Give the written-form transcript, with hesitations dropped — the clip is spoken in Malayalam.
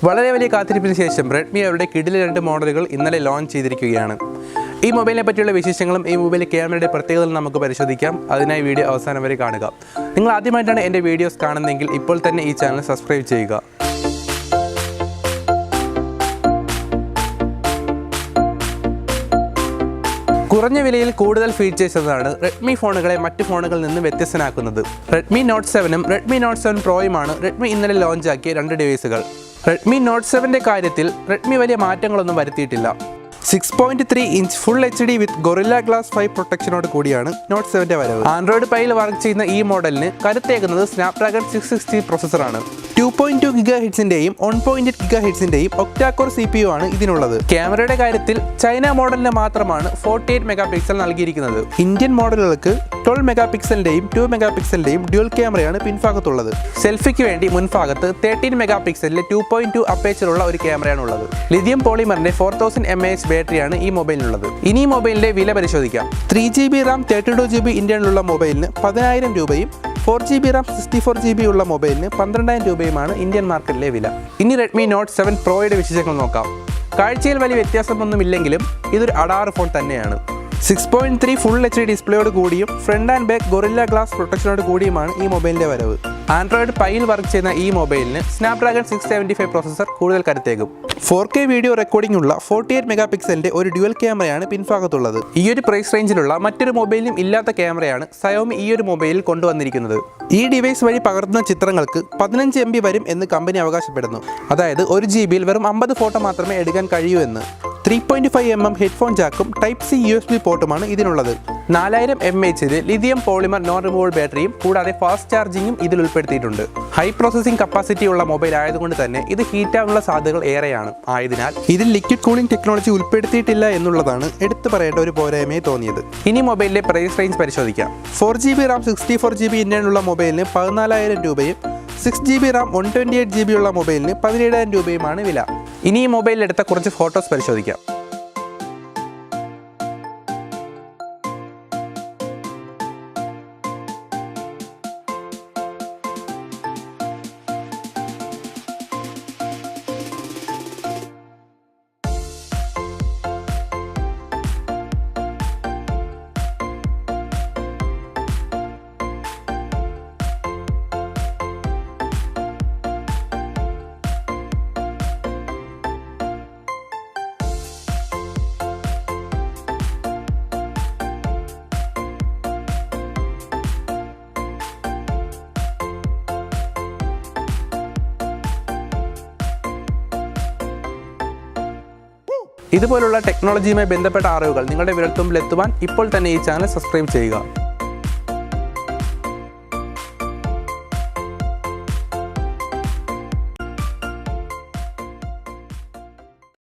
വളരെ വലിയ കാത്തിരിപ്പിന് ശേഷം റെഡ്മി അവരുടെ കിടിലൻ 2 മോഡലുകൾ ഇന്നലെ ലോഞ്ച് ചെയ്തിരിക്കുകയാണ്. ഈ മൊബൈലിനെ പറ്റിയുള്ള വിശേഷങ്ങളും ഈ മൊബൈലിലെ ക്യാമറയുടെ പ്രത്യേകതകളും നമുക്ക് പരിശോധിക്കാം. അതിനായി വീഡിയോ അവസാനം വരെ കാണുക. നിങ്ങൾ ആദ്യമായിട്ടാണ് എൻ്റെ വീഡിയോസ് കാണുന്നതെങ്കിൽ ഇപ്പോൾ തന്നെ ഈ ചാനൽ സബ്സ്ക്രൈബ് ചെയ്യുക. കുറഞ്ഞ വിലയിൽ കൂടുതൽ ഫീച്ചേഴ്സ് എന്നതാണ് റെഡ്മി ഫോണുകളെ മറ്റ് ഫോണുകളിൽ നിന്ന് വ്യത്യസ്തനാക്കുന്നത്. റെഡ്മി നോട്ട് 7ഉം റെഡ്മി നോട്ട് 7 പ്രോയുമാണ് റെഡ്മി ഇന്നലെ ലോഞ്ചാക്കിയ 2 ഡിവൈസുകൾ. റെഡ്മി നോട്ട് 7ന്റെ കാര്യത്തിൽ റെഡ്മി വലിയ മാറ്റങ്ങളൊന്നും വരുത്തിയിട്ടില്ല. 6.3 ഇഞ്ച് ഫുൾ HD വിത്ത് ഗൊറില്ല ഗ്ലാസ് 5 പ്രൊട്ടക്ഷനോട് കൂടിയാണ് നോട്ട് 7ന്റെ വരവ്. ആൻഡ്രോയിഡ് പൈയിൽ വർക്ക് ചെയ്യുന്ന ഈ മോഡലിന് കരുത്തേക്കുന്നത് സ്നാപ്ഡ്രാഗൺ 660 പ്രോസസ്സറാണ്. 2.2 GHz-ന്റെയും 1.8 GHz-ന്റെയും ഒക്ടാ കോർ CPU ആണ് ഇതിനുള്ളത്. ക്യാമറയുടെ കാര്യത്തിൽ ചൈന മോഡലിന് മാത്രമാണ് 48 മെഗാപിക്സൽ നൽകിയിരിക്കുന്നത്. ഇന്ത്യൻ മോഡലുകൾക്ക് 12 മെഗാപിക്സലിന്റെയും 2 മെഗാപിക്സലിന്റെയും ഡ്യുവൽ ക്യാമറയാണ് പിൻഭാഗത്തുള്ളത്. സെൽഫിക്ക് വേണ്ടി മുൻഭാഗത്ത് 13 മെഗാപിക്സലിലെ 2.2 അപ്പേച്ചറുള്ള ഒരു ക്യാമറയാണ് ഉള്ളത്. ലിഥിയം പോളിമറിന്റെ 4000 mAh ബാറ്ററിയാണ് ഈ മൊബൈലിനുള്ളത്. ഇനി ഈ മൊബൈലിന്റെ വില പരിശോധിക്കാം. 3GB RAM 32GB ഇന്ത്യനിലുള്ള മൊബൈലിന് 10,000 രൂപയും 4GB RAM 64GB ഉള്ള മൊബൈലിന് 12,000 രൂപയുമാണ് ഇന്ത്യൻ മാർക്കറ്റിലെ വില. ഇനി റെഡ്മി നോട്ട് 7 പ്രോയുടെ വിശേഷങ്ങൾ നോക്കാം. കാഴ്ചയിൽ വലിയ വ്യത്യാസമൊന്നുമില്ലെങ്കിലും ഇതൊരു അടാറ് ഫോൺ തന്നെയാണ്. 6.3 ഫുൾ HD ഡിസ്പ്ലേയോട് കൂടിയും front and back Gorilla Glass പ്രൊട്ടക്ഷനോട് കൂടിയുമാണ് ഈ മൊബൈലിന്റെ വരവ്. ആൻഡ്രോയിഡ് പൈയിൽ വർക്ക് ചെയ്യുന്ന ഈ മൊബൈലിന് സ്നാപ്ഡ്രാഗൺ 675 പ്രോസസ്സർ കൂടുതൽ കരുത്തേകും. 4K വീഡിയോ റെക്കോർഡിംഗ് ഉള്ള 48 മെഗാപിക്സലിന്റെ ഒരു ഡ്യുവൽ ക്യാമറയാണ് പിൻഭാഗത്തുള്ളത്. ഈ ഒരു പ്രൈസ് റേഞ്ചിലുള്ള മറ്റൊരു മൊബൈലിലും ഇല്ലാത്ത ക്യാമറയാണ് Xiaomi ഈ ഒരു മൊബൈലിൽ കൊണ്ടുവന്നിരിക്കുന്നത്. ഈ ഡിവൈസ് വഴി പകർത്തുന്ന ചിത്രങ്ങൾക്ക് 15 MB വരും എന്ന് കമ്പനി അവകാശപ്പെടുന്നു. അതായത് 1 GB വെറും 50 ഫോട്ടോ മാത്രമേ എടുക്കാൻ കഴിയൂ എന്ന്. 3.5mm ഹെഡ്ഫോൺ ജാക്കും Type-C USB പോർട്ടുമാണ് ഇതിനുള്ളത്. 4000 mAh lithium polymer non removable ബാറ്ററിയും കൂടാതെ ഫാസ്റ്റ് ചാർജിങ്ങും ഇതിൽ ഉൾപ്പെടുത്തിയിട്ടുണ്ട്. ഹൈ പ്രോസസിംഗ് കപ്പാസിറ്റി ഉള്ള മൊബൈൽ ആയതുകൊണ്ട് തന്നെ ഇത് ഹീറ്റാവാനുള്ള സാധ്യതകൾ ഏറെയാണ്. ആയതിനാൽ ഇതിൽ ലിക്വിഡ് കൂളിംഗ് ടെക്നോളജി ഉൾപ്പെടുത്തിയിട്ടില്ല എന്നുള്ളതാണ് എടുത്തു പറയേണ്ട ഒരു പോരായ്മയെ തോന്നിയത്. ഇനി മൊബൈലിലെ പ്രൈസ് റേഞ്ച് പരിശോധിക്കാം. 4GB RAM 64GB ഇന്ത്യനുള്ള മൊബൈലിന് 14,000 രൂപയും 6GB RAM 128GB ഉള്ള മൊബൈലിന് 17,000 രൂപയുമാണ് വില. ഇനി ഈ മൊബൈലിൽ എടുത്ത കുറച്ച് ഫോട്ടോസ് പരിശോധിക്കാം. ഇതുപോലുള്ള ടെക്നോളജിയുമായി ബന്ധപ്പെട്ട അറിവുകൾ നിങ്ങളുടെ വിരൽത്തുമ്പിൽ എത്തുവാൻ ഇപ്പോൾ തന്നെ ഈ ചാനൽ സബ്സ്ക്രൈബ് ചെയ്യുക.